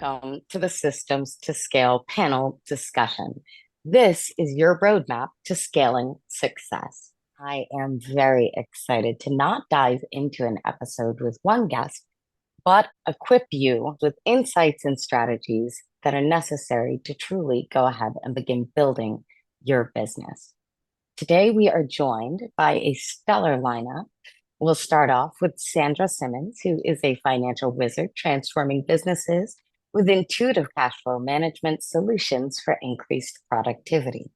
Welcome to the Systems to Scale panel discussion. This is your roadmap to scaling success. I am very excited to not dive into an episode with one guest, but equip you with insights and strategies that are necessary to truly go ahead and begin building your business. Today, we are joined by a stellar lineup. We'll start off with Sandra Simmons, who is a financial wizard transforming businesses with intuitive cash flow management solutions for increased productivity.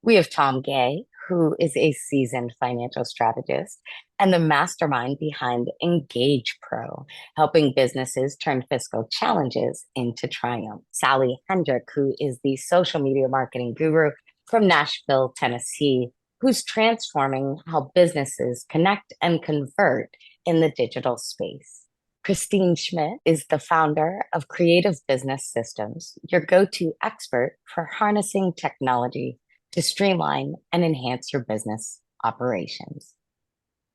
We have Tom Gay, who is a seasoned financial strategist and the mastermind behind Engage Pro, helping businesses turn fiscal challenges into triumph. Sally Hendrick, who is the social media marketing guru from Nashville, Tennessee, who's transforming how businesses connect and convert in the digital space. Christine Schmidt is the founder of Creative Business Systems, your go-to expert for harnessing technology to streamline and enhance your business operations.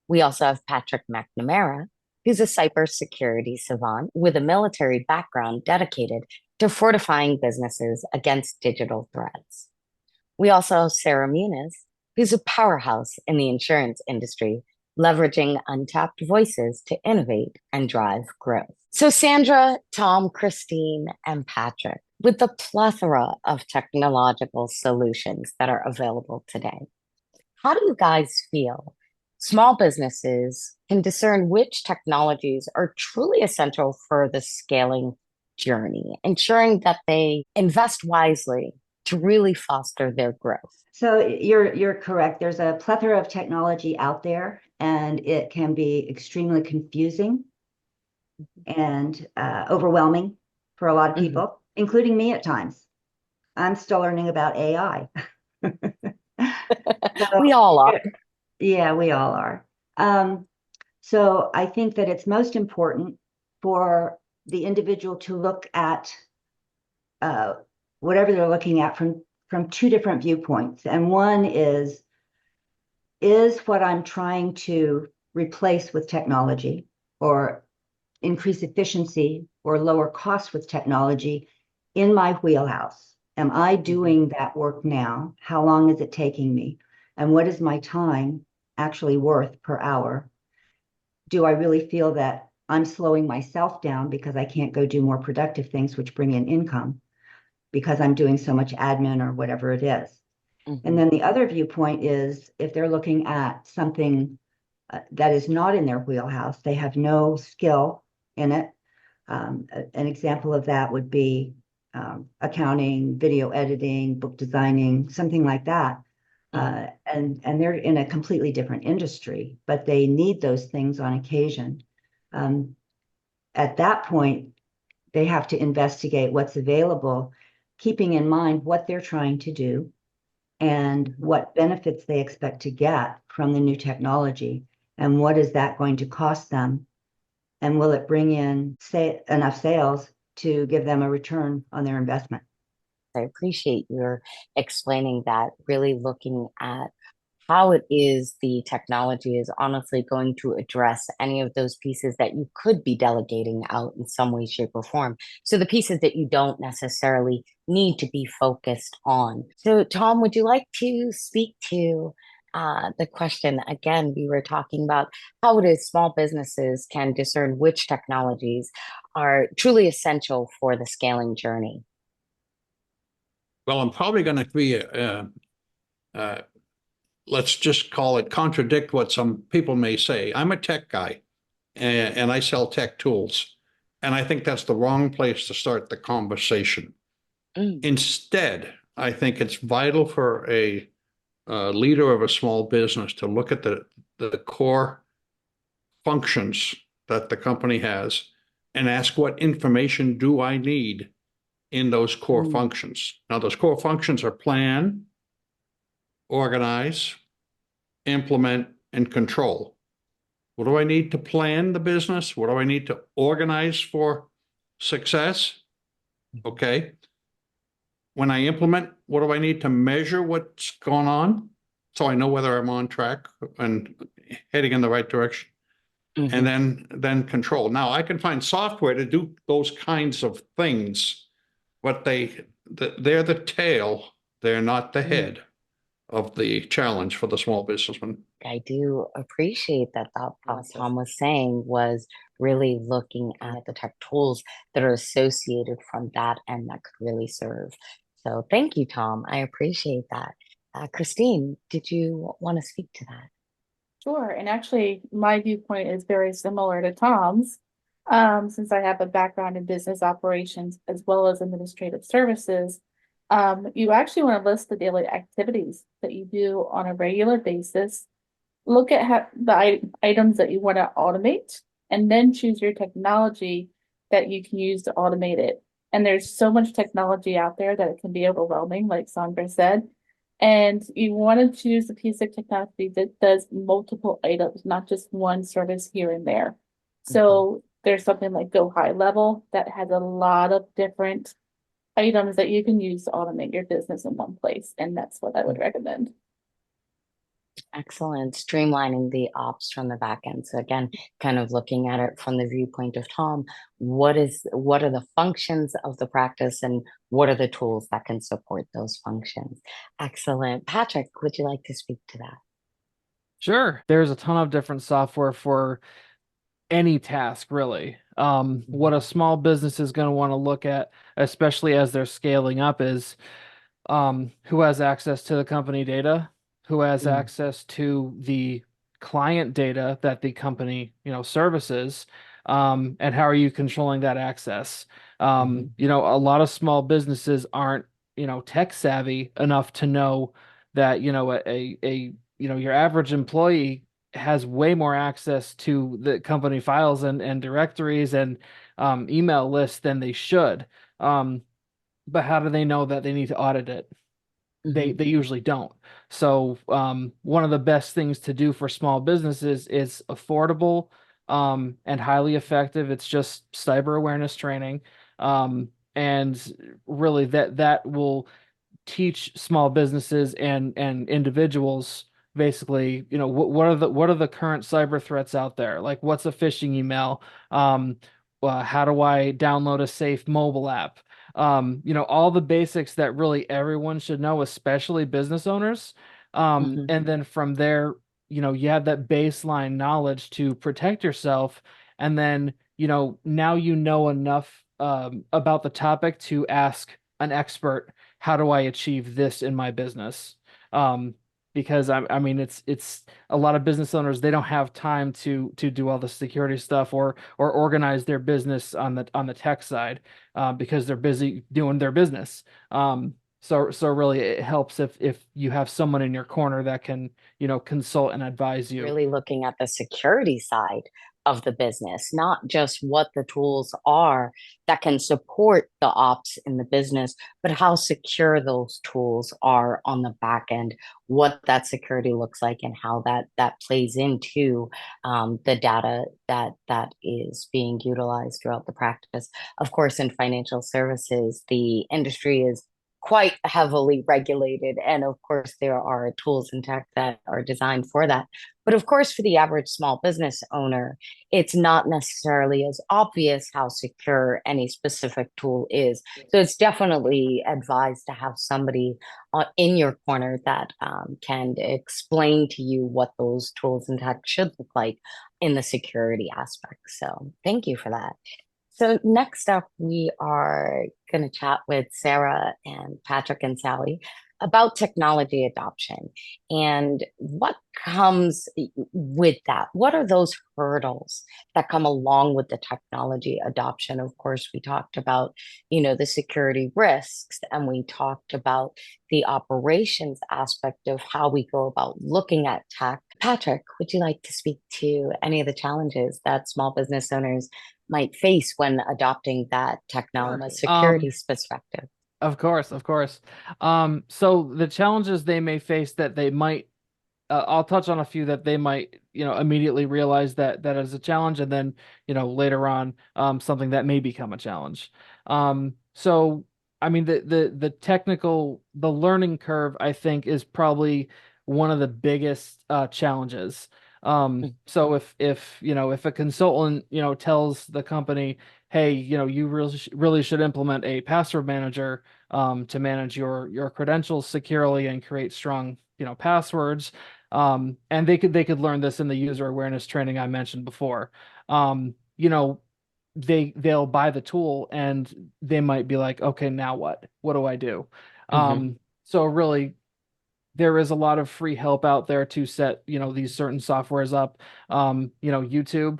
We also have Patrick McNamara, who's a cybersecurity savant with a military background dedicated to fortifying businesses against digital threats. We also have Sarah Muniz, who's a powerhouse in the insurance industry, leveraging untapped voices to innovate and drive growth. So, Sandra, Tom, Christine, and Patrick, with the plethora of technological solutions that are available today, how do you guys feel small businesses can discern which technologies are truly essential for the scaling journey, ensuring that they invest wisely to really foster their growth? So you're correct. There's a plethora of technology out there, and it can be extremely confusing and overwhelming for a lot of people, including me at times. I'm still learning about AI. We all are. Yeah, we all are. So I think that it's most important for the individual to look at whatever they're looking at from two different viewpoints. And one is what I'm trying to replace with technology or increase efficiency or lower costs with technology in my wheelhouse? Am I doing that work now? How long is it taking me? And what is my time actually worth per hour? Do I really feel that I'm slowing myself down because I can't go do more productive things which bring in income because I'm doing so much admin or whatever it is? And then the other viewpoint is if they're looking at something that is not in their wheelhouse, they have no skill in it. An example of that would be accounting, video editing, book designing, something like that. And they're in a completely different industry, but they need those things on occasion. At that point, they have to investigate what's available, keeping in mind what they're trying to do and what benefits they expect to get from the new technology, and what is that going to cost them, and will it bring in enough sales to give them a return on their investment. I appreciate your explaining that, really looking at how it is the technology is honestly going to address any of those pieces that you could be delegating out in some way, shape, or form. So the pieces that you don't necessarily need to be focused on. So, Tom, would you like to speak to the question again? We were talking about how it is small businesses can discern which technologies are truly essential for the scaling journey. Well, I'm probably going to be let's just call it contradict what some people may say. I'm a tech guy and I sell tech tools. And I think that's the wrong place to start the conversation. Instead, I think it's vital for a leader of a small business to look at the core functions that the company has and ask what information do I need in those core functions. Now, those core functions are plan, organize, implement, and control. What do I need to plan the business? What do I need to organize for success? Okay. When I implement, what do I need to measure what's going on so I know whether I'm on track and heading in the right direction? and Mhm. then control. Now I can find software to do those kinds of things, but they're the tail, they're not the Mm. head of the challenge for the small businessman. I do appreciate that thought process. Tom was saying was really looking at the tech tools that are associated from that and that could really serve. So thank you, Tom. I appreciate that. Christine, did you want to speak to that? Sure. And actually, my viewpoint is very similar to Tom's, since I have a background in business operations as well as administrative services. You actually want to list the daily activities that you do on a regular basis. Look at the items that you want to automate, and then choose your technology that you can use to automate it. And there's so much technology out there that it can be overwhelming, like Sandra said. And you want to choose a piece of technology that does multiple items, not just one service here and there. So there's something like Go High Level that has a lot of different items that you can use to automate your business in one place. And that's what I would recommend. Excellent. Streamlining the ops from the back end. So again, kind of looking at it from the viewpoint of Tom, what are the functions of the practice and what are the tools that can support those functions? Excellent. Patrick, would you like to speak to that? Sure. There's a ton of different software for any task, really. What a small business is going to want to look at, especially as they're scaling up, is who has access to the company data, who has Mm, access to the client data that the company, services, and how are you controlling that access? mhm, A lot of small businesses aren't, tech savvy enough to know that, your average employee has way more access to the company files and directories and email lists than they should. Um, but how do they know that they need to audit it? They mhm, they usually don't. So one of the best things to do for small businesses is affordable and highly effective. It's just cyber awareness training. And really that will teach small businesses and individuals basically, what are the current cyber threats out there? Like what's a phishing email? How do I download a safe mobile app? All the basics that really everyone should know, especially business owners. mhm. And then from there, you have that baseline knowledge to protect yourself. And then, now you know enough about the topic to ask an expert, how do I achieve this in my business? Um, because I mean, it's a lot of business owners, they don't have time to do all the security stuff or organize their business on the tech side because they're busy doing their business. So really it helps if you have someone in your corner that can, consult and advise you. Really looking at the security side of the business, not just what the tools are that can support the ops in the business, but how secure those tools are on the back end, what that security looks like, and how that plays into the data that is being utilized throughout the practice. Of course, in financial services, the industry is quite heavily regulated. And of course, there are tools and tech that are designed for that. But of course, for the average small business owner, it's not necessarily as obvious how secure any specific tool is. So it's definitely advised to have somebody in your corner that can explain to you what those tools and tech should look like in the security aspect. So thank you for that. So next up, we are going to chat with Sarah and Patrick and Sally about technology adoption and what comes with that. What are those hurdles that come along with the technology adoption? Of course, we talked about, the security risks and we talked about the operations aspect of how we go about looking at tech. Patrick, would you like to speak to any of the challenges that small business owners might face when adopting that technology from a Sure. security perspective? Of course, of course. So the challenges they may face that they might, I'll touch on a few that they might, immediately realize that is a challenge, and then, later on, something that may become a challenge. So I mean, the learning curve, I think, is probably one of the biggest challenges. So if you know if a consultant tells the company, hey, you really should implement a password manager to manage your credentials securely and create strong passwords, and they could learn this in the user awareness training I mentioned before. They'll buy the tool and they might be like, okay, now what do I do? Mhm. So really there is a lot of free help out there to set these certain softwares up. YouTube,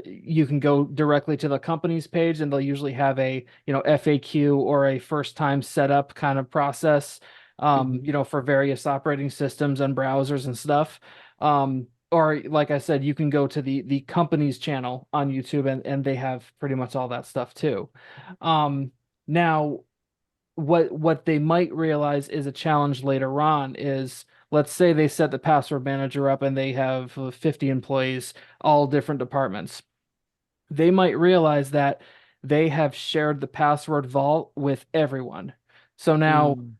you can go directly to the company's page and they'll usually have a FAQ or a first time setup kind of process, Mhm. for various operating systems and browsers and stuff. Or like I said, you can go to the company's channel on YouTube and they have pretty much all that stuff too. Now what they might realize is a challenge later on is, let's say they set the password manager up and they have 50 employees, all different departments. They might realize that they have shared the password vault with everyone. So now, Mm.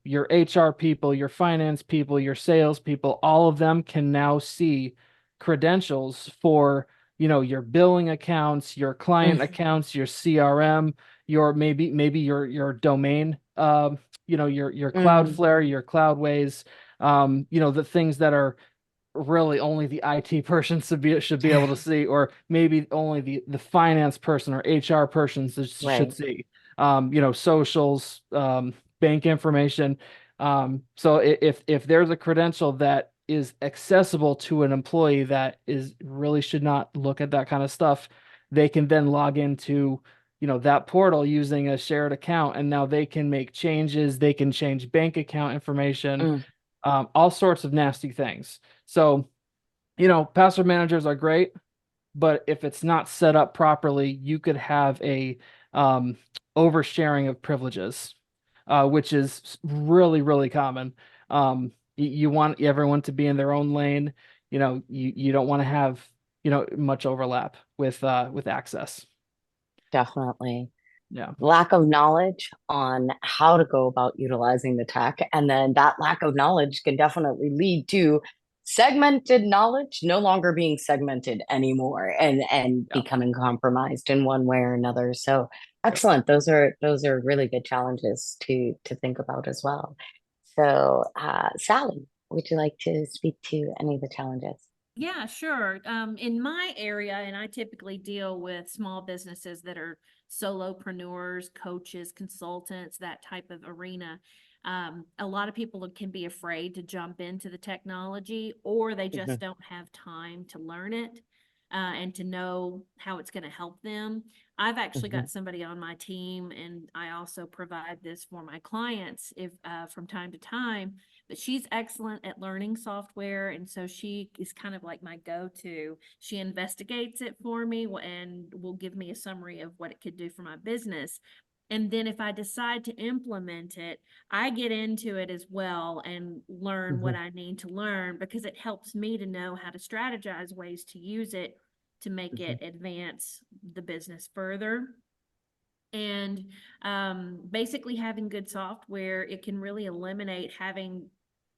your HR people, your finance people, your sales people, all of them can now see credentials for, your billing accounts, your client Mm. accounts, your CRM, your maybe your domain, your Mm. Cloudflare, your Cloudways, the things that are really only the IT person should be able to see, or maybe only the finance person or HR person should Right. see. Socials, bank information. So if there's a credential that is accessible to an employee that is really should not look at that kind of stuff, they can then log into that portal using a shared account, and now they can make changes. They can change bank account information, Mm. all sorts of nasty things. So, password managers are great, but if it's not set up properly, you could have a um, oversharing of privileges, which is really, really common. You want everyone to be in their own lane. You don't want to have, much overlap with access. Definitely. Yeah. Lack of knowledge on how to go about utilizing the tech. And then that lack of knowledge can definitely lead to segmented knowledge no longer being segmented anymore and Yeah. becoming compromised in one way or another. So excellent. Those are really good challenges to think about as well. So Sally, would you like to speak to any of the challenges? Yeah, sure. In my area, and I typically deal with small businesses that are solopreneurs, coaches, consultants, that type of arena. A lot of people can be afraid to jump into the technology, or they just Mhm. don't have time to learn it, and to know how it's going to help them. I've actually Mhm. got somebody on my team, and I also provide this for my clients if from time to time, but she's excellent at learning software. And so she is kind of like my go-to. She investigates it for me and will give me a summary of what it could do for my business. And then if I decide to implement it, I get into it as well and learn what Mhm. I need to learn, because it helps me to know how to strategize ways to use it to make Mhm. it advance the business further. And basically, having good software, it can really eliminate having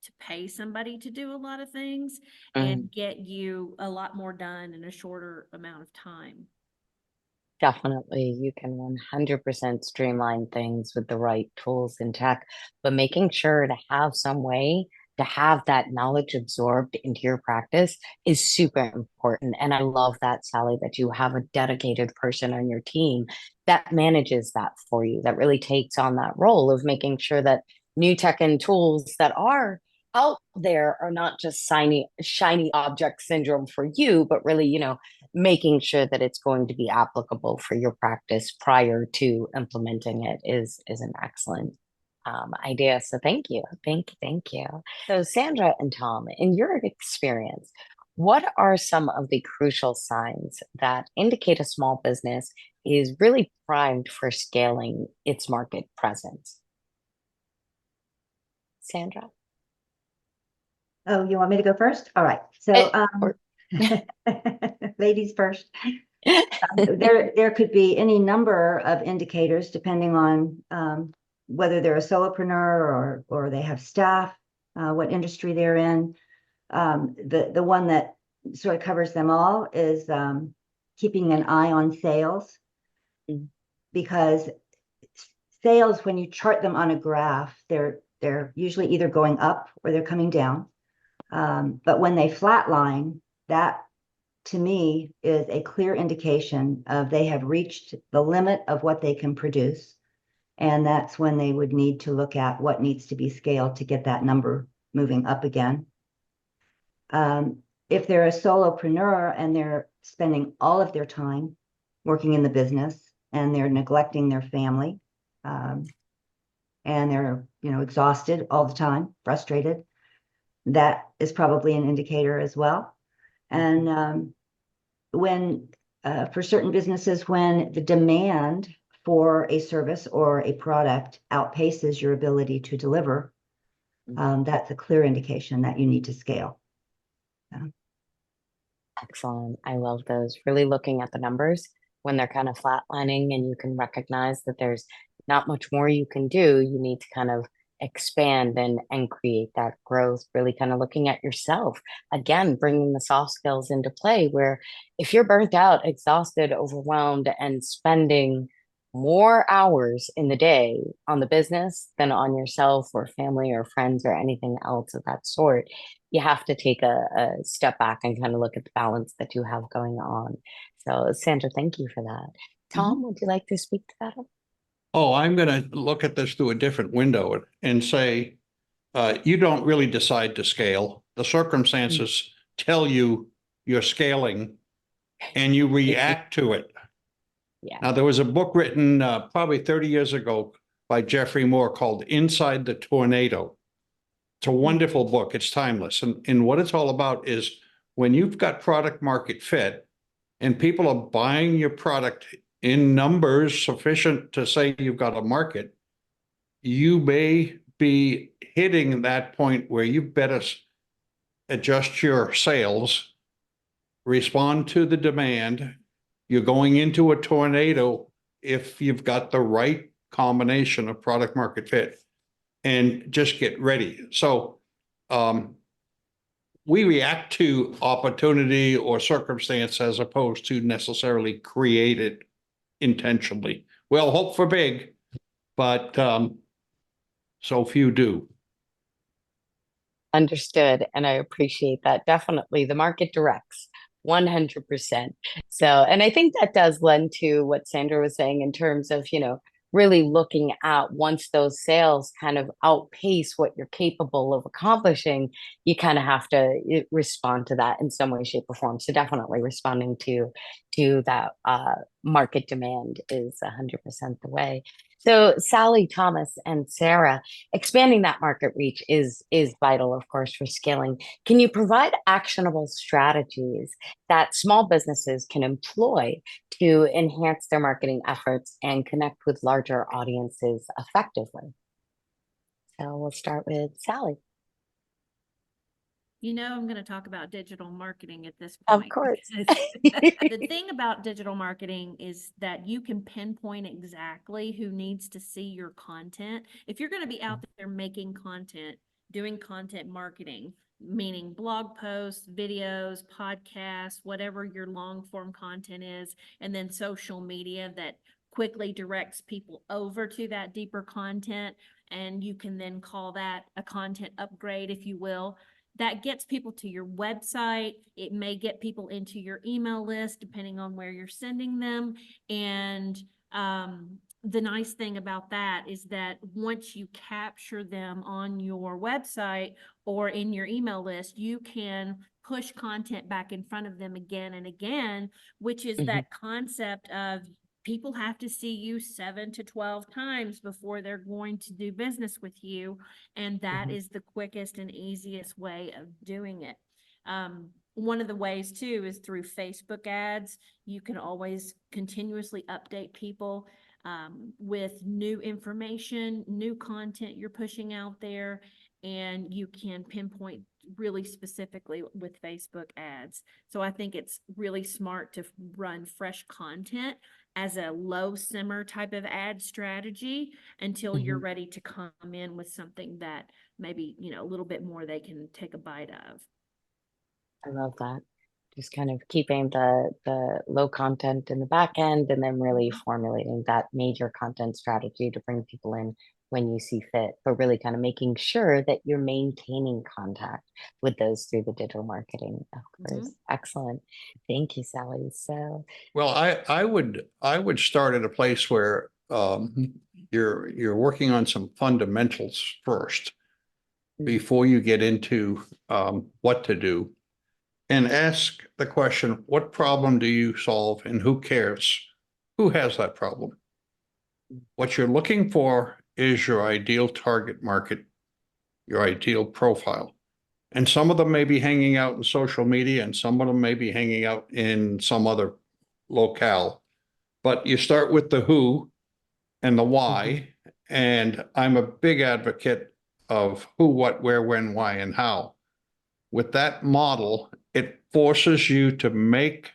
to pay somebody to do a lot of things Mm. and get you a lot more done in a shorter amount of time. Definitely, you can 100% streamline things with the right tools and tech, but making sure to have some way to have that knowledge absorbed into your practice is super important. And I love that, Sally, that you have a dedicated person on your team that manages that for you, that really takes on that role of making sure that new tech and tools that are out there are not just shiny object syndrome for you, but really, making sure that it's going to be applicable for your practice prior to implementing it is an excellent idea. So thank you. So Sandra and Tom, in your experience, what are some of the crucial signs that indicate a small business is really primed for scaling its market presence? Sandra? Oh, you want me to go first? All right. Eh, So, or ladies first. There could be any number of indicators depending on whether they're a solopreneur or they have staff, what industry they're in. The one that sort of covers them all is keeping an eye on sales, because sales, when you chart them on a graph, they're usually either going up or they're coming down. But when they flatline, that to me is a clear indication of they have reached the limit of what they can produce. And that's when they would need to look at what needs to be scaled to get that number moving up again. If they're a solopreneur and they're spending all of their time working in the business and they're neglecting their family, and they're, exhausted all the time, frustrated, that is probably an indicator as well. And when for certain businesses, when the demand for a service or a product outpaces your ability to deliver, that's a clear indication that you need to scale. Excellent. I love those. Really looking at the numbers when they're kind of flatlining and you can recognize that there's not much more you can do. You need to kind of expand and create that growth, really kind of looking at yourself. Again, bringing the soft skills into play, where if you're burnt out, exhausted, overwhelmed, and spending more hours in the day on the business than on yourself or family or friends or anything else of that sort, you have to take a step back and kind of look at the balance that you have going on. So, Sandra, thank you for that. Tom, would you like to speak to that? Oh, I'm going to look at this through a different window and say, you don't really decide to scale. The circumstances tell you you're scaling and you react to it. Yeah. Now, there was a book written probably 30 years ago by Jeffrey Moore called Inside the Tornado. It's a wonderful book. It's timeless. And what it's all about is when you've got product market fit and people are buying your product in numbers sufficient to say you've got a market, you may be hitting that point where you better adjust your sales, respond to the demand. You're going into a tornado if you've got the right combination of product market fit, and just get ready. So we react to opportunity or circumstance as opposed to necessarily create it intentionally. We'll hope for big, but so few do. Understood. And I appreciate that. Definitely. The market directs 100%. So, and I think that does lend to what Sandra was saying in terms of, really looking at once those sales kind of outpace what you're capable of accomplishing, you kind of have to respond to that in some way, shape, or form. So definitely responding to that market demand is 100% the way. So Sally, Thomas, and Sarah, expanding that market reach is vital, of course, for scaling. Can you provide actionable strategies that small businesses can employ to enhance their marketing efforts and connect with larger audiences effectively? So we'll start with Sally. I'm going to talk about digital marketing at this Of point. course. The thing about digital marketing is that you can pinpoint exactly who needs to see your content. If you're going to be out there making content, doing content marketing, meaning blog posts, videos, podcasts, whatever your long form content is, and then social media that quickly directs people over to that deeper content. And you can then call that a content upgrade, if you will. That gets people to your website. It may get people into your email list, depending on where you're sending them. And the nice thing about that is that once you capture them on your website or in your email list, you can push content back in front of them again and again, which is that concept of people have to see you 7 to 12 times before they're going to do business with you. And that is the quickest and easiest way of doing it. One of the ways too is through Facebook ads. You can always continuously update people with new information, new content you're pushing out there, and you can pinpoint really specifically with Facebook ads. So I think it's really smart to run fresh content as a low simmer type of ad strategy until you're ready to come in with something that maybe, a little bit more they can take a bite of. I love that. Just kind of keeping the low content in the back end and then really formulating that major content strategy to bring people in when you see fit, but really kind of making sure that you're maintaining contact with those through the digital marketing. Of course. Excellent. Thank you, Sally. So Well, I would start at a place where you're working on some fundamentals first before you get into what to do, and ask the question, what problem do you solve and who cares? Who has that problem? What you're looking for is your ideal target market, your ideal profile. And some of them may be hanging out in social media and some of them may be hanging out in some other locale. But you start with the who and the why. And I'm a big advocate of who, what, where, when, why, and how. With that model, it forces you to make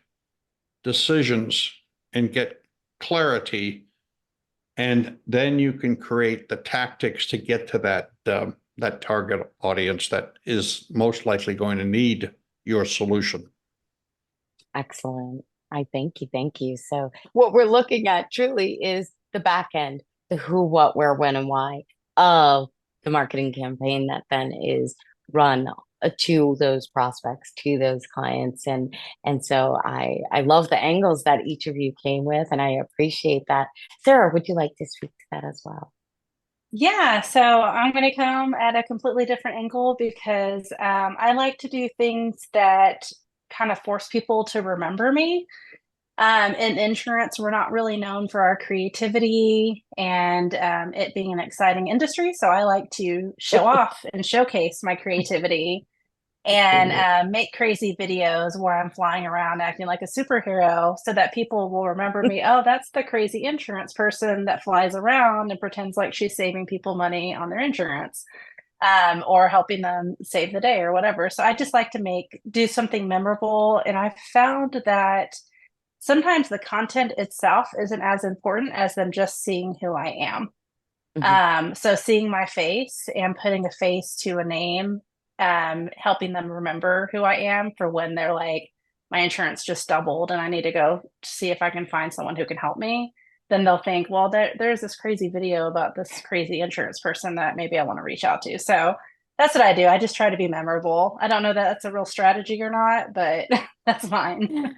decisions and get clarity, and then you can create the tactics to get to that target audience that is most likely going to need your solution. excellent. I thank you. Thank you. So what we're looking at truly is the back end, the who, what, where, when, and why of the marketing campaign that then is run to those prospects, to those clients. And so I love the angles that each of you came with, and I appreciate that. Sarah, would you like to speak to that as well? Yeah, so I'm going to come at a completely different angle because I like to do things that kind of force people to remember me. In insurance, we're not really known for our creativity and it being an exciting industry. So I like to show off and showcase my creativity and make crazy videos where I'm flying around acting like a superhero so that people will remember me. Oh, that's the crazy insurance person that flies around and pretends like she's saving people money on their insurance, or helping them save the day or whatever. So I just like to do something memorable. And I found that sometimes the content itself isn't as important as them just seeing who I am. So seeing my face and putting a face to a name, helping them remember who I am for when they're like, my insurance just doubled and I need to go see if I can find someone who can help me. Then they'll think, well, there's this crazy video about this crazy insurance person that maybe I want to reach out to. So that's what I do. I just try to be memorable. I don't know that that's a real strategy or not, but that's mine.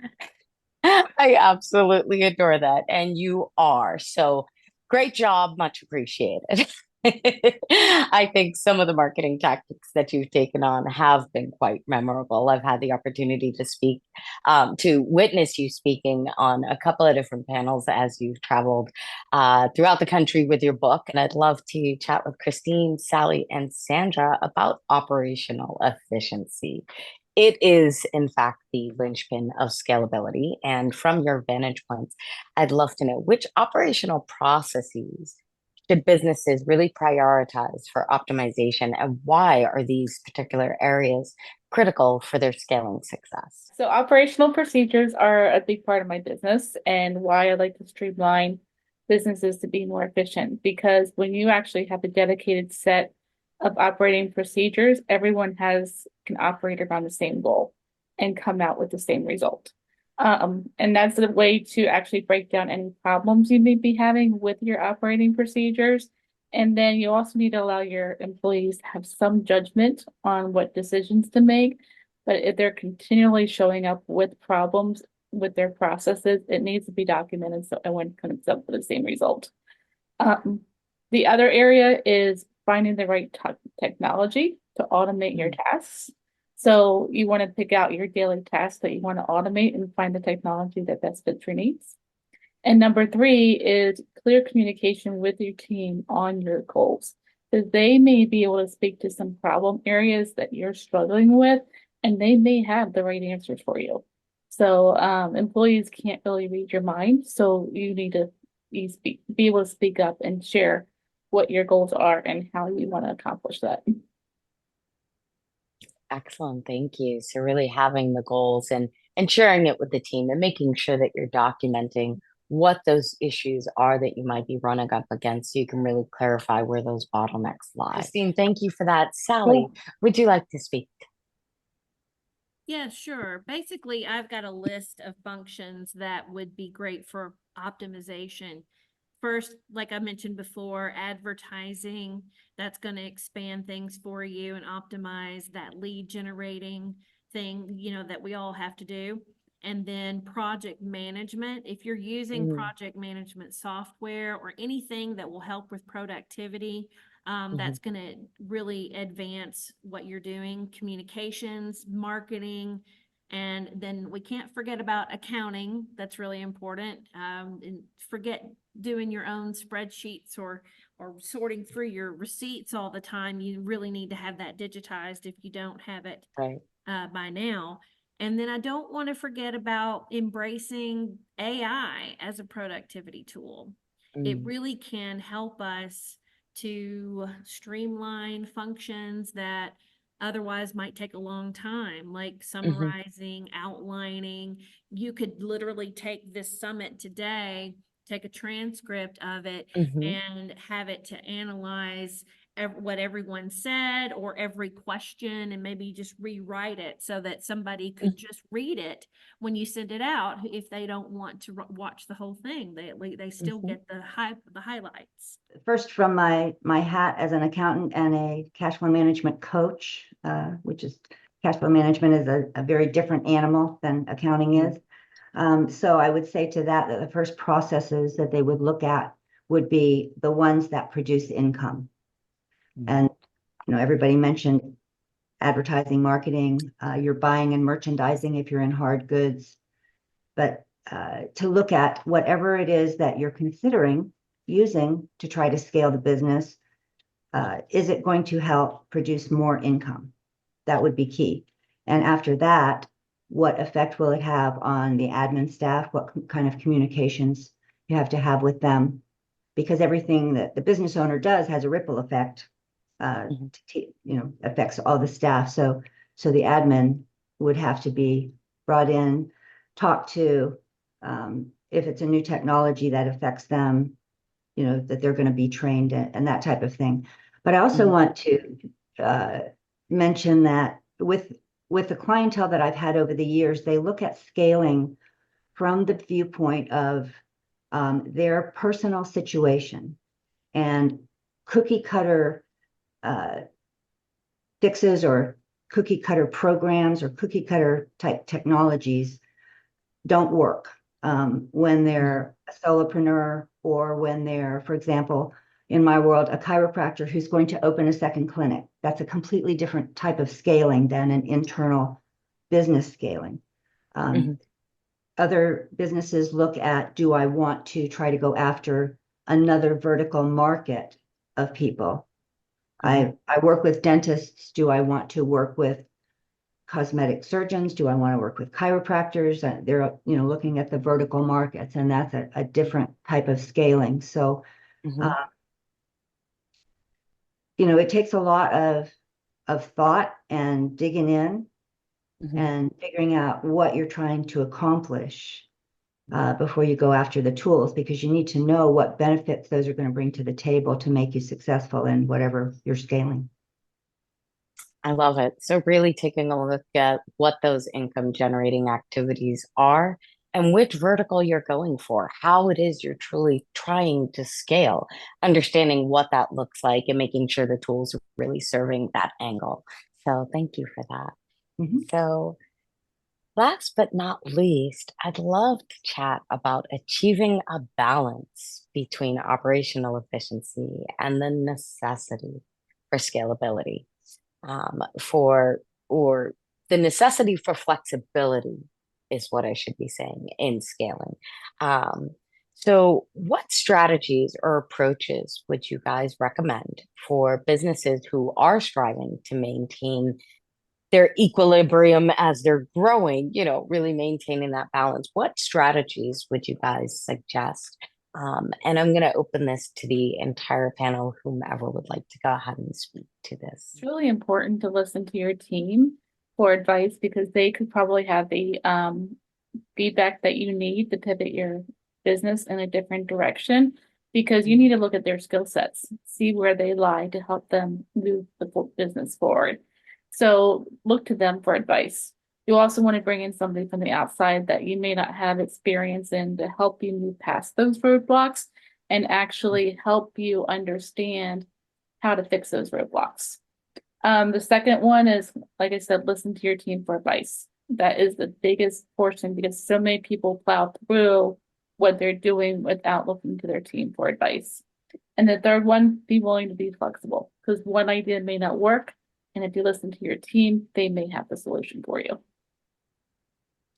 I absolutely adore that. And you are. So great job. Much appreciated. I think some of the marketing tactics that you've taken on have been quite memorable. I've had the opportunity to speak, to witness you speaking on a couple of different panels as you've traveled throughout the country with your book. And I'd love to chat with Christine, Sally, and Sandra about operational efficiency. It is, in fact, the linchpin of scalability. And from your vantage points, I'd love to know which operational processes should businesses really prioritize for optimization, and why are these particular areas critical for their scaling success? So operational procedures are a big part of my business and why I like to streamline businesses to be more efficient. Because when you actually have a dedicated set of operating procedures, everyone can operate around the same goal and come out with the same result. And that's the way to actually break down any problems you may be having with your operating procedures. And then you also need to allow your employees to have some judgment on what decisions to make. But if they're continually showing up with problems with their processes, it needs to be documented so everyone comes up with the same result. The other area is finding the right technology to automate your tasks. So you want to pick out your daily tasks that you want to automate and find the technology that best fits your needs. And number 3 is clear communication with your team on your goals. Because they may be able to speak to some problem areas that you're struggling with, and they may have the right answers for you. So employees can't really read your mind. So you need to be able to speak up and share what your goals are and how you want to accomplish that. Excellent. Thank you. So really having the goals and sharing it with the team and making sure that you're documenting what those issues are that you might be running up against so you can really clarify where those bottlenecks lie. Christine, thank you for that. Sally, would you like to speak? Yeah, sure. Basically, I've got a list of functions that would be great for optimization. First, like I mentioned before, advertising, that's going to expand things for you and optimize that lead generating thing, that we all have to do. And then project management, if you're using Mm, project management software or anything that will help with productivity, mhm, that's going to really advance what you're doing, communications, marketing, and then we can't forget about accounting. That's really important. And forget doing your own spreadsheets or sorting through your receipts all the time. You really need to have that digitized if you don't have it right. by now. And then I don't want to forget about embracing AI as a productivity tool. It Mm, really can help us to streamline functions that otherwise might take a long time, like mhm, summarizing, outlining. You could literally take this summit today, take a transcript of it, mhm, and have it to analyze what everyone said or every question, and maybe just rewrite it so that somebody could just read it when you send it out. If they don't want to watch the whole thing, they still mhm, get the highlights. First, from my hat as an accountant and a cash flow management coach, which is cash flow management is a very different animal than accounting mhm, is. So I would say to that the first processes that they would look at would be the ones that produce income. And everybody mentioned advertising, marketing, your buying and merchandising if you're in hard goods, but to look at whatever it is that you're considering using to try to scale the business. Is it going to help produce more income? That would be key. And after that, what effect will it have on the admin staff? What kind of communications you have to have with them? Because everything that the business owner does has a ripple effect, mhm, affects all the staff. So the admin would have to be brought in, talked to, if it's a new technology that affects them, that they're going to be trained and that type of thing. But I also mhm, want to mention that with the clientele that I've had over the years, they look at scaling from the viewpoint of their personal situation, and cookie cutter fixes or cookie cutter programs or cookie cutter type technologies don't work when mhm, they're a solopreneur, or when they're, for example, in my world, a chiropractor who's going to open a second clinic. That's a completely different type of scaling than an internal business scaling. Um, mhm, Other businesses look at, do I want to try to go after another vertical market of people? mhm, I work with dentists. Do I want to work with cosmetic surgeons? Do I want to work with chiropractors? They're, looking at the vertical markets, and that's a different type of scaling. So, mhm, uh, it takes a lot of thought and digging in mhm. and figuring out what you're trying to accomplish before you go after the tools, because you need to know what benefits those are going to bring to the table to make you successful in whatever you're scaling. I love it. So really taking a look at what those income generating activities are and which vertical you're going for, how it is you're truly trying to scale, understanding what that looks like and making sure the tools are really serving that angle. So thank you for that. Mhm. So last but not least, I'd love to chat about achieving a balance between operational efficiency and the necessity for scalability, for or the necessity for flexibility is what I should be saying in scaling. Um, so, what strategies or approaches would you guys recommend for businesses who are striving to maintain their equilibrium as they're growing, really maintaining that balance? What strategies would you guys suggest? And I'm going to open this to the entire panel, whomever would like to go ahead and speak to this. It's really important to listen to your team for advice because they could probably have the feedback that you need to pivot your business in a different direction, because you need to look at their skill sets, see where they lie to help them move the business forward. So look to them for advice. You also want to bring in somebody from the outside that you may not have experience in to help you move past those roadblocks and actually help you understand how to fix those roadblocks. The second one is, like I said, listen to your team for advice. That is the biggest portion because so many people plow through what they're doing without looking to their team for advice. And the third one, be willing to be flexible because one idea may not work. And if you listen to your team, they may have the solution for you.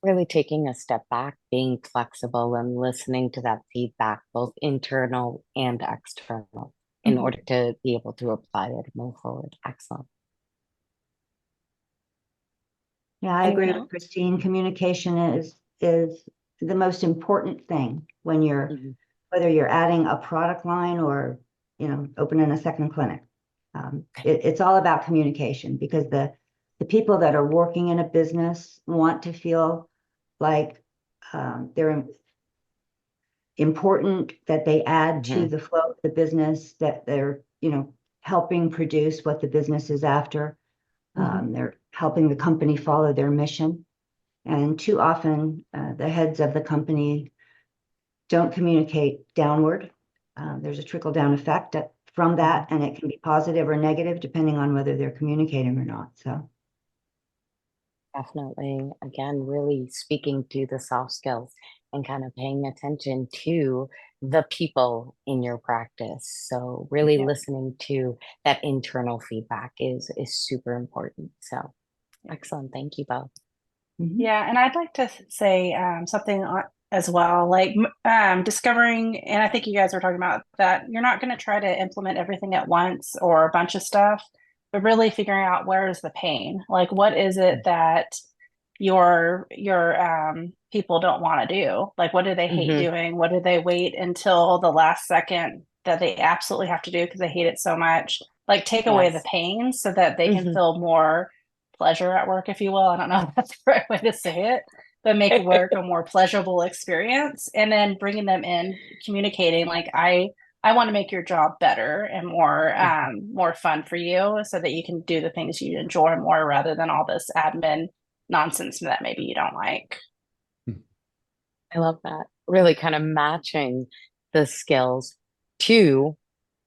Really taking a step back, being flexible and listening to that feedback, both internal and external, in order to be able to apply it and move forward. Excellent. Yeah, I Anyone agree else? with Christine. Communication is the most important thing when you're Mhm. whether you're adding a product line or opening a second clinic. It's all about communication because the people that are working in a business want to feel like they're important, that they add to the flow of the business, that they're helping produce what the business is after. They're helping the company follow their mission. And too often, the heads of the company don't communicate downward. There's a trickle-down effect from that, and it can be positive or negative depending on whether they're communicating or not. So Definitely, again, really speaking to the soft skills and kind of paying attention to the people in your practice. So really yeah. listening to that internal feedback is super important. So excellent. Thank you both. Yeah, and I'd like to say something as well, like discovering, and I think you guys were talking about that you're not going to try to implement everything at once or a bunch of stuff, but really figuring out where is the pain, like what is it that your people don't want to do, like what do they hate doing, what do they wait until the last second that they absolutely have to do because they hate it so much, like take away the Yes. pain so that they can feel more pleasure at work, if you will. I don't know if that's the right way to say it, but make work a more pleasurable experience. And then bringing them in, communicating like I want to make your job better and more fun for you so that you can do the things you enjoy more rather than all this admin nonsense that maybe you don't like. I love that. Really kind of matching the skills to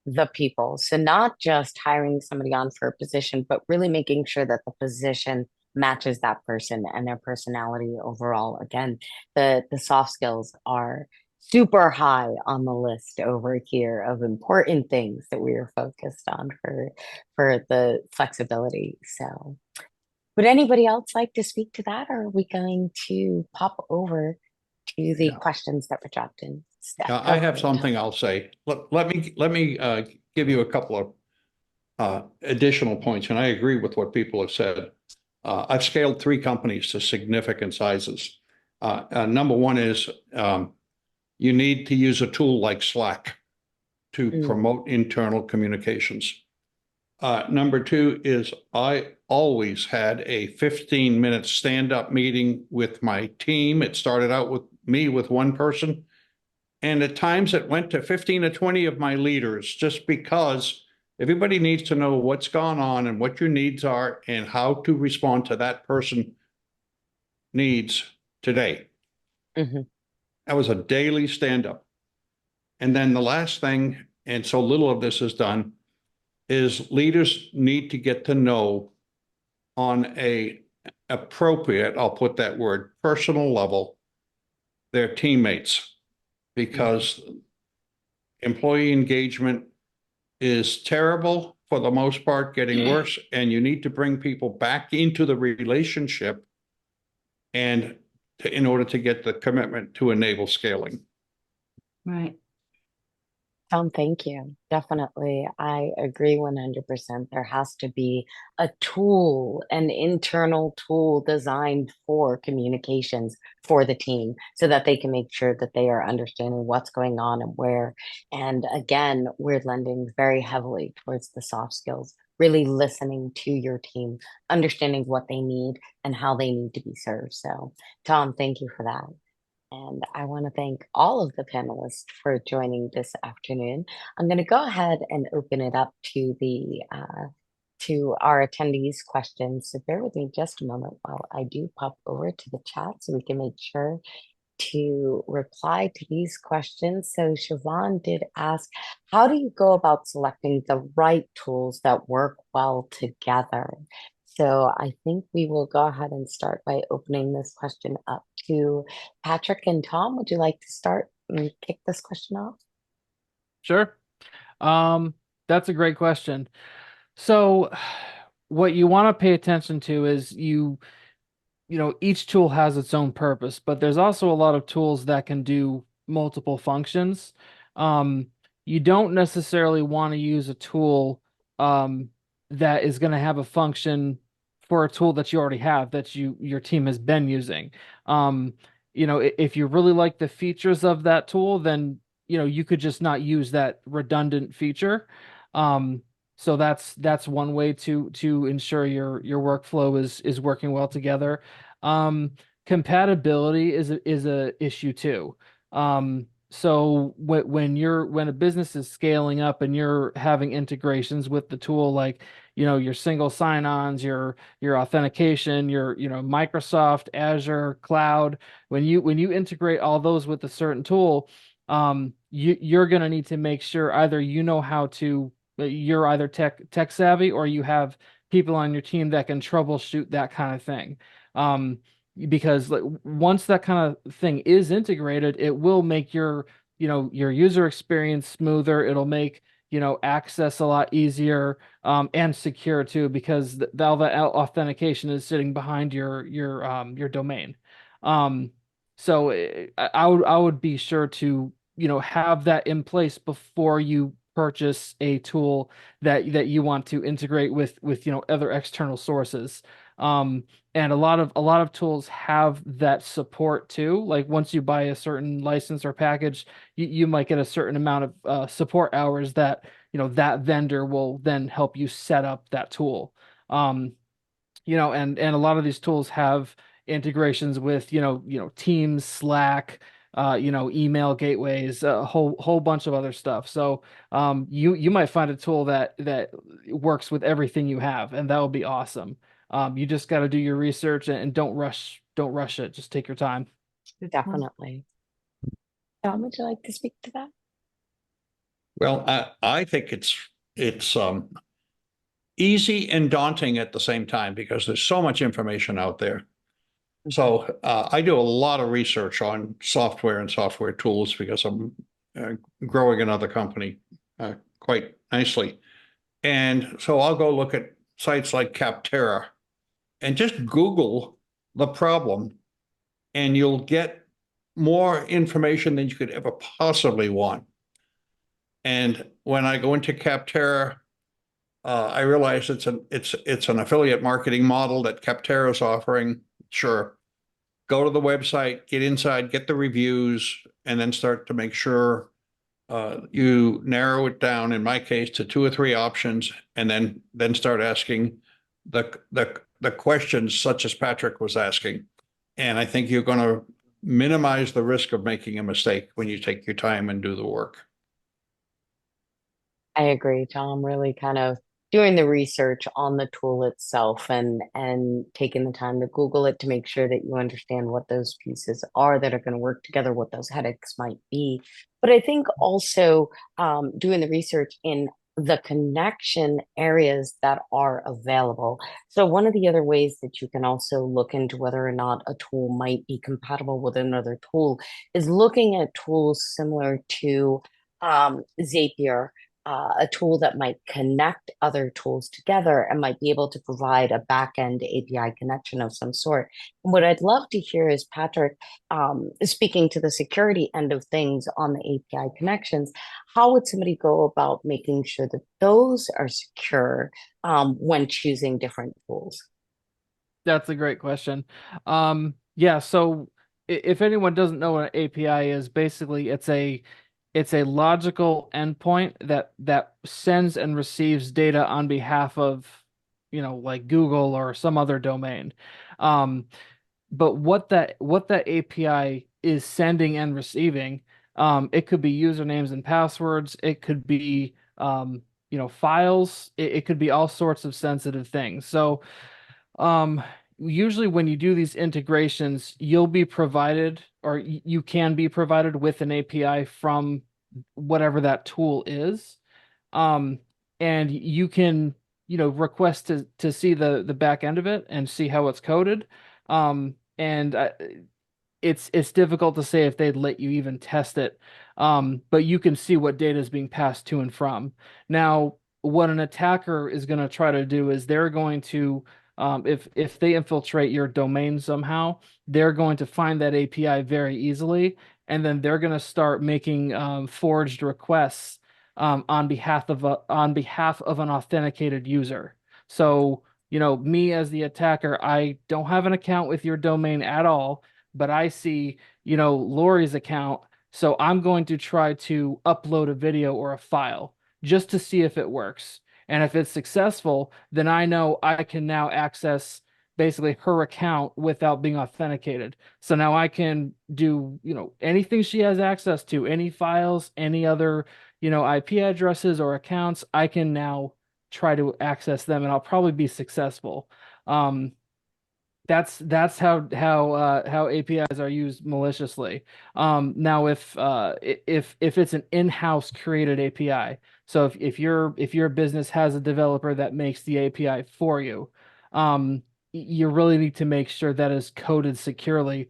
the people. So not just hiring somebody on for a position, but really making sure that the position matches that person and their personality overall. Again, the soft skills are super high on the list over here of important things that we are focused on for the flexibility. So would anybody else like to speak to that, or are we going to pop over to the Yeah. questions that were dropped in? Yeah, I have something I'll say. Let me give you a couple of additional points, and I agree with what people have said. I've scaled 3 companies to significant sizes. Number one is you need to use a tool like Slack to promote internal communications. Number 2 is I always had a 15-minute stand-up meeting with my team. It started out with me with one person, and at times it went to 15 or 20 of my leaders, just because everybody needs to know what's gone on and what your needs are and how to respond to that person needs today. That was a daily stand-up. And then the last thing, and so little of this is done, is leaders need to get to know on a appropriate, I'll put that word, personal level, their teammates, because employee engagement is terrible for the most part, getting worse, and you need to bring people back into the relationship and in order to get the commitment to enable scaling. Right. Tom, thank you. Definitely. I agree 100%. There has to be a tool, an internal tool designed for communications for the team so that they can make sure that they are understanding what's going on and where. And again, we're lending very heavily towards the soft skills, really listening to your team, understanding what they need and how they need to be served. So, Tom, thank you for that. And I want to thank all of the panelists for joining this afternoon. I'm going to go ahead and open it up to the to our attendees' questions. So bear with me just a moment while I do pop over to the chat so we can make sure to reply to these questions. So Siobhan did ask, how do you go about selecting the right tools that work well together? So I think we will go ahead and start by opening this question up to Patrick and Tom. Would you like to start and kick this question off? Sure. That's a great question. So what you want to pay attention to is each tool has its own purpose, but there's also a lot of tools that can do multiple functions. Um, you don't necessarily want to use a tool that is going to have a function for a tool that you already have that your team has been using. If you really like the features of that tool, then you could just not use that redundant feature. So that's one way to ensure your workflow is working well together. Um, Compatibility is a issue too. So when a business is scaling up and you're having integrations with the tool, like your single sign-ons, your authentication, your Microsoft Azure cloud, when you integrate all those with a certain tool, you're going to need to make sure either how to you're either tech savvy or you have people on your team that can troubleshoot that kind of thing. Um, because like, once that kind of thing is integrated, it will make your user experience smoother. It'll make access a lot easier and secure too, because all the authentication is sitting behind your domain. Um, so I would be sure to have that in place before you purchase a tool that you want to integrate with other external sources. And a lot of tools have that support too. Like once you buy a certain license or package, you might get a certain amount of support hours that that vendor will then help you set up that tool. Um, and a lot of these tools have integrations with Teams, Slack, email gateways, a whole bunch of other stuff. So you might find a tool that works with everything you have, and that would be awesome. You just got to do your research and don't rush it. Just take your time. Definitely. Tom, would you like to speak to that? Well, I think it's easy and daunting at the same time because there's so much information out there. So I do a lot of research on software and software tools because I'm growing another company quite nicely. And so I'll go look at sites like Capterra and just Google the problem, and you'll get more information than you could ever possibly want. And when I go into Capterra, I realize it's an affiliate marketing model that Capterra is offering. Sure, go to the website, get inside, get the reviews, and then start to make sure you narrow it down, in my case, to 2 or 3 options, and then start asking the questions such as Patrick was asking. And I think you're going to minimize the risk of making a mistake when you take your time and do the work. I agree, Tom. Really kind of doing the research on the tool itself and taking the time to Google it to make sure that you understand what those pieces are that are going to work together, what those headaches might be. But I think also doing the research in the connection areas that are available. So one of the other ways that you can also look into whether or not a tool might be compatible with another tool is looking at tools similar to Zapier, a tool that might connect other tools together and might be able to provide a back-end API connection of some sort. And what I'd love to hear is Patrick speaking to the security end of things on the API connections. How would somebody go about making sure that those are secure when choosing different tools? That's a great question. Yeah, so if anyone doesn't know what an API is, basically it's a logical endpoint that sends and receives data on behalf of, like Google or some other domain. Um, but what that API is sending and receiving, it could be usernames and passwords. It could be files. It could be all sorts of sensitive things. So um, usually when you do these integrations, you'll be provided, or you can be provided with an API from whatever that tool is. Um, and you can, request to see the back end of it and see how it's coded. And it's difficult to say if they'd let you even test it. But you can see what data is being passed to and from. Now, what an attacker is going to try to do is they're going to, if they infiltrate your domain somehow, they're going to find that API very easily, and then they're going to start making forged requests on behalf of an authenticated user. So, me as the attacker, I don't have an account with your domain at all, but I see, Lori's account. So I'm going to try to upload a video or a file just to see if it works. And if it's successful, then I know I can now access basically her account without being authenticated. So now I can do, anything she has access to, any files, any other, IP addresses or accounts, I can now try to access them, and I'll probably be successful. Um, that's how APIs are used maliciously. Now if it's an in-house created API, so if your business has a developer that makes the API for you, you really need to make sure that is coded securely,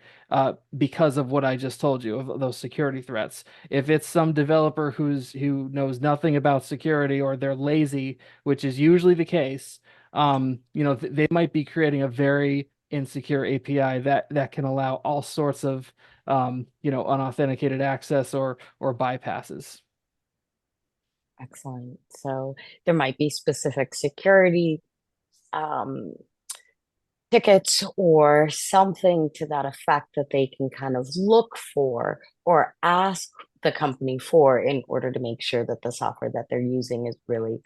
because of what I just told you of those security threats. If it's some developer who knows nothing about security, or they're lazy, which is usually the case, they might be creating a very insecure API that can allow all sorts of unauthenticated access or bypasses. Excellent. So there might be specific security um, tickets or something to that effect that they can kind of look for or ask the company for in order to make sure that the software that they're using is really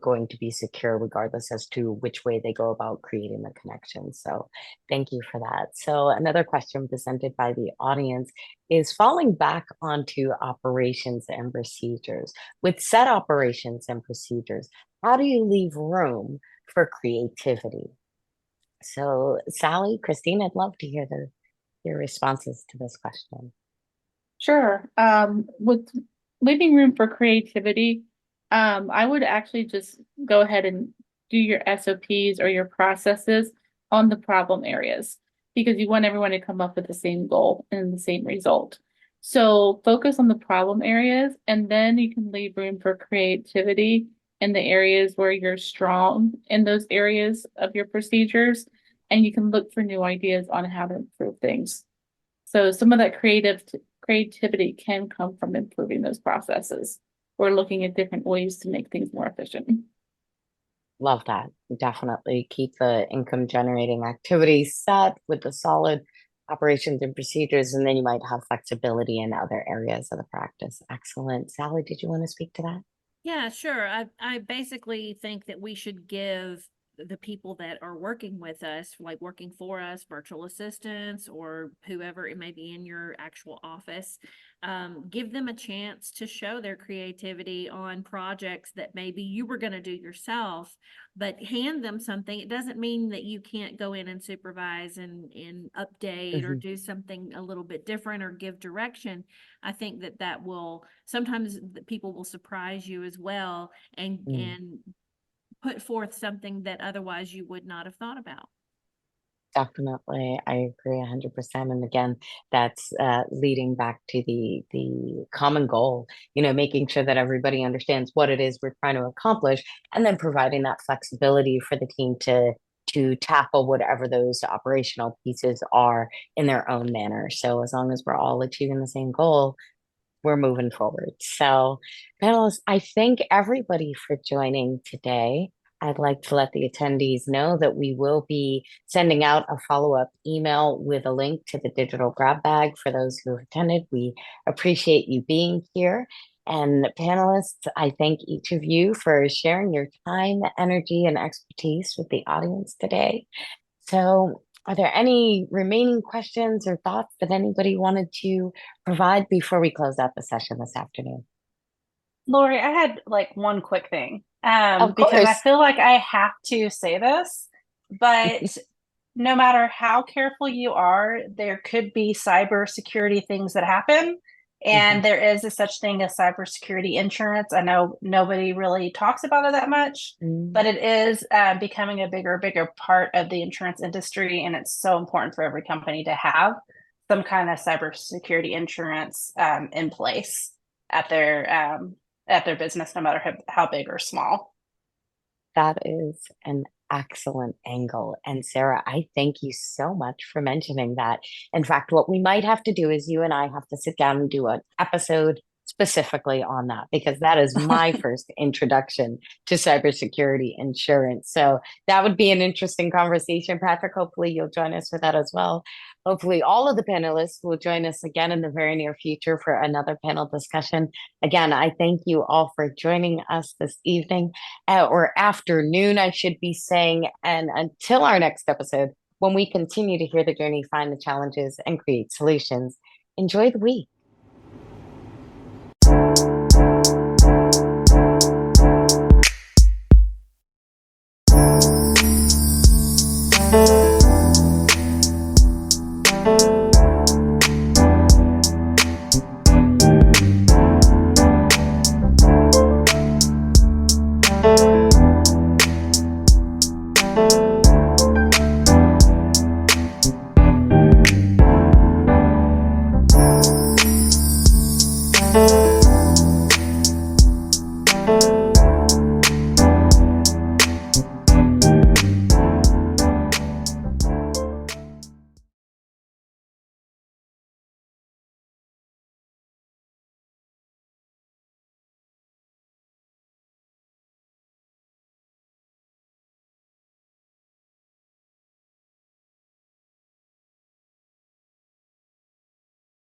going to be secure, regardless as to which way they go about creating the connection. So thank you for that. So another question presented by the audience is falling back onto operations and procedures. With set operations and procedures, how do you leave room for creativity? So, Sally, Christine, I'd love to hear your responses to this question. Sure. With leaving room for creativity, I would actually just go ahead and do your SOPs or your processes on the problem areas, because you want everyone to come up with the same goal and the same result. So focus on the problem areas, and then you can leave room for creativity in the areas where you're strong in those areas of your procedures, and you can look for new ideas on how to improve things. So some of that creativity can come from improving those processes or looking at different ways to make things more efficient. Love that. Definitely keep the income generating activities set with the solid operations and procedures, and then you might have flexibility in other areas of the practice. Excellent. Sally, did you want to speak to that? Yeah, sure. I basically think that we should give the people that are working with us, like working for us, virtual assistants or whoever it may be in your actual office, give them a chance to show their creativity on projects that maybe you were going to do yourself, but hand them something. It doesn't mean that you can't go in and supervise and update or do something a little bit different or give direction. I think that will sometimes people will surprise you as well and put forth something that otherwise you would not have thought about. Definitely, I agree 100%. And again, that's leading back to the common goal, making sure that everybody understands what it is we're trying to accomplish, and then providing that flexibility for the team to tackle whatever those operational pieces are in their own manner. So as long as we're all achieving the same goal, we're moving forward. So, panelists, I thank everybody for joining today. I'd like to let the attendees know that we will be sending out a follow-up email with a link to the digital grab bag for those who have attended. We appreciate you being here. And panelists, I thank each of you for sharing your time, energy, and expertise with the audience today. So, are there any remaining questions or thoughts that anybody wanted to provide before we close out the session this afternoon? Lori, I had like one quick thing. Of Because I course. feel like I have to say this, but no matter how careful you are, there could be cybersecurity things that happen. Mhm. And there is a such thing as cybersecurity insurance. I know nobody really talks about it that much, but Mm. it is becoming a bigger part of the insurance industry. And it's so important for every company to have some kind of cybersecurity insurance in place at their business, no matter how big or small. That is an excellent angle. And Sarah, I thank you so much for mentioning that. In fact, what we might have to do is you and I have to sit down and do an episode specifically on that because that is my first introduction to cybersecurity insurance. So that would be an interesting conversation. Patrick, hopefully you'll join us for that as well. Hopefully all of the panelists will join us again in the very near future for another panel discussion. Again, I thank you all for joining us this evening or afternoon, I should be saying. And until our next episode, when we continue to hear the journey, find the challenges, and create solutions, enjoy the week.